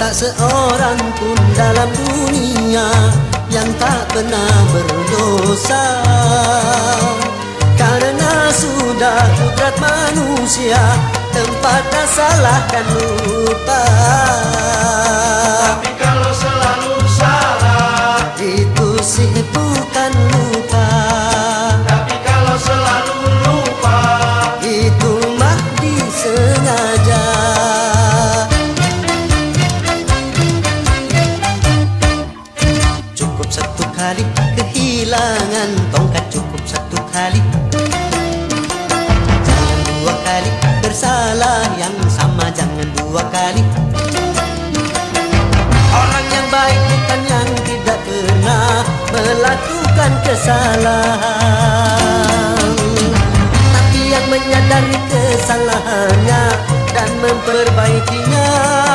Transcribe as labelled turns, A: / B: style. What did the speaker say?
A: Tak seorang pun dalam dunia yang tak pernah berdosa, karena sudah kodrat manusia tempatnya salah dan lupa.
B: Tapi kalau selalu salah,
A: itu sih bukan lupa.
B: tapi kalau selalu lupa,
A: Itu mah disengaja. Cukup satu kali kehilangan tongkat, cukup satu kali. Jangan dua kali bersalah yang sama, jangan dua kali. Orang yang baik bukan yang tidak pernah melakukan kesalahan, tapi yang menyadari kesalahannya dan memperbaikinya.